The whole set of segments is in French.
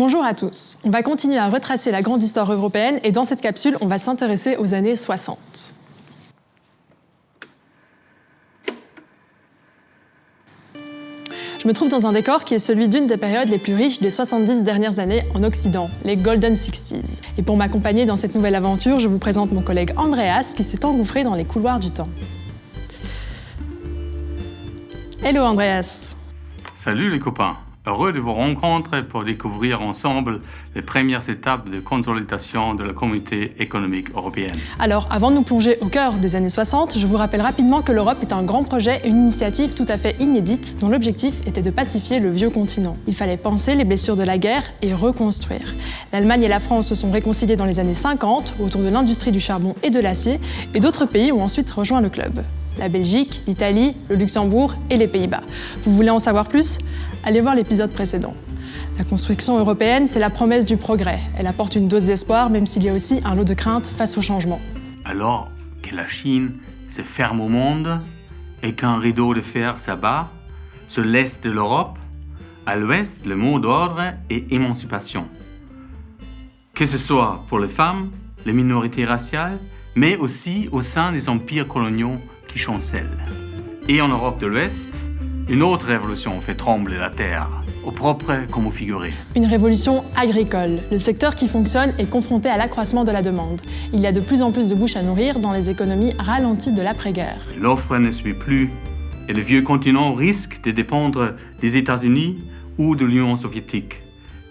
Bonjour à tous. On va continuer à retracer la grande histoire européenne et dans cette capsule, on va s'intéresser aux années 60. Je me trouve dans un décor qui est celui d'une des périodes les plus riches des 70 dernières années en Occident, les Golden Sixties. Et pour m'accompagner dans cette nouvelle aventure, je vous présente mon collègue Andreas qui s'est engouffré dans les couloirs du temps. Hello Andreas. Salut les copains, heureux de vous rencontrer pour découvrir ensemble les premières étapes de consolidation de la communauté économique européenne. Alors, avant de nous plonger au cœur des années 60, je vous rappelle rapidement que l'Europe est un grand projet, une initiative tout à fait inédite dont l'objectif était de pacifier le vieux continent. Il fallait penser les blessures de la guerre et reconstruire. L'Allemagne et la France se sont réconciliées dans les années 50 autour de l'industrie du charbon et de l'acier, et d'autres pays ont ensuite rejoint le club. La Belgique, l'Italie, le Luxembourg et les Pays-Bas. Vous voulez en savoir plus? Allez voir l'épisode précédent. La construction européenne, c'est la promesse du progrès. Elle apporte une dose d'espoir, même s'il y a aussi un lot de crainte face au changement. Alors que la Chine se ferme au monde et qu'un rideau de fer s'abat sur l'est de l'Europe, à l'ouest, le mot d'ordre est émancipation. Que ce soit pour les femmes, les minorités raciales, mais aussi au sein des empires coloniaux qui chancellent. Et en Europe de l'Ouest, une autre révolution fait trembler la terre, au propre comme au figuré. Une révolution agricole. Le secteur qui fonctionne est confronté à l'accroissement de la demande. Il y a de plus en plus de bouches à nourrir dans les économies ralenties de l'après-guerre. L'offre ne suit plus et le vieux continent risque de dépendre des États-Unis ou de l'Union soviétique,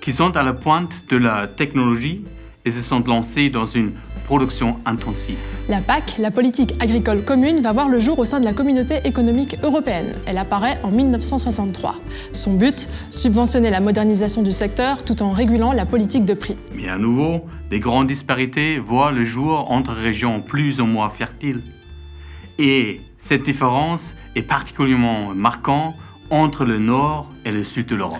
qui sont à la pointe de la technologie et se sont lancés dans une production intensive. La PAC, la politique agricole commune, va voir le jour au sein de la communauté économique européenne. Elle apparaît en 1963. Son but, subventionner la modernisation du secteur tout en régulant la politique de prix. Mais à nouveau, des grandes disparités voient le jour entre régions plus ou moins fertiles. Et cette différence est particulièrement marquante entre le nord et le sud de l'Europe.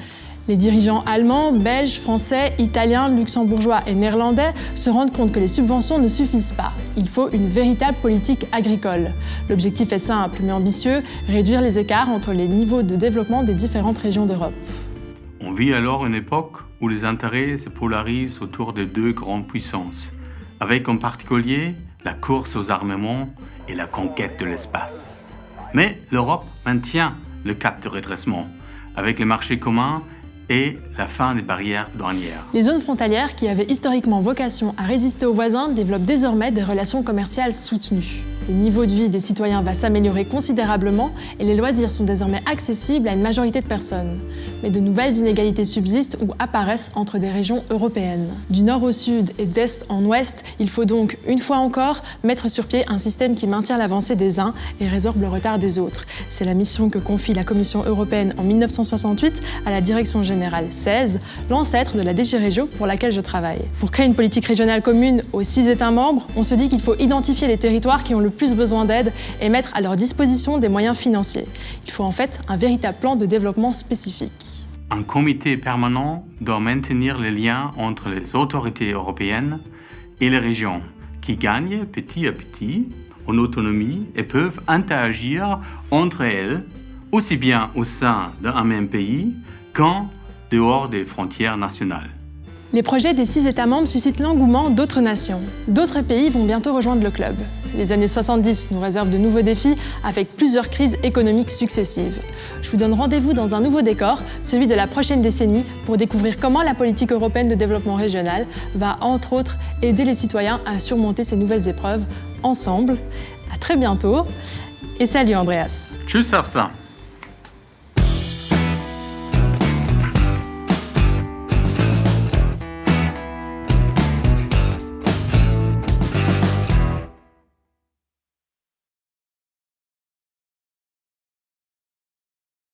Les dirigeants allemands, belges, français, italiens, luxembourgeois et néerlandais se rendent compte que les subventions ne suffisent pas. Il faut une véritable politique agricole. L'objectif est simple mais ambitieux, réduire les écarts entre les niveaux de développement des différentes régions d'Europe. On vit alors une époque où les intérêts se polarisent autour de deux grandes puissances, avec en particulier la course aux armements et la conquête de l'espace. Mais l'Europe maintient le cap de redressement, avec les marchés communs et la fin des barrières douanières. Les zones frontalières, qui avaient historiquement vocation à résister aux voisins, développent désormais des relations commerciales soutenues. Le niveau de vie des citoyens va s'améliorer considérablement et les loisirs sont désormais accessibles à une majorité de personnes. Mais de nouvelles inégalités subsistent ou apparaissent entre des régions européennes. Du nord au sud et d'est en ouest, il faut donc, une fois encore, mettre sur pied un système qui maintient l'avancée des uns et résorbe le retard des autres. C'est la mission que confie la Commission européenne en 1968 à la Direction générale 16, l'ancêtre de la DG Régio pour laquelle je travaille. Pour créer une politique régionale commune aux 6 États membres, on se dit qu'il faut identifier les territoires qui ont le plus besoin d'aide et mettre à leur disposition des moyens financiers. Il faut en fait un véritable plan de développement spécifique. Un comité permanent doit maintenir les liens entre les autorités européennes et les régions, qui gagnent petit à petit en autonomie et peuvent interagir entre elles, aussi bien au sein d'un même pays qu'en dehors des frontières nationales. Les projets des 6 États membres suscitent l'engouement d'autres nations. D'autres pays vont bientôt rejoindre le club. Les années 70 nous réservent de nouveaux défis avec plusieurs crises économiques successives. Je vous donne rendez-vous dans un nouveau décor, celui de la prochaine décennie, pour découvrir comment la politique européenne de développement régional va, entre autres, aider les citoyens à surmonter ces nouvelles épreuves ensemble. À très bientôt et salut Andreas. Tschüss, Afsa.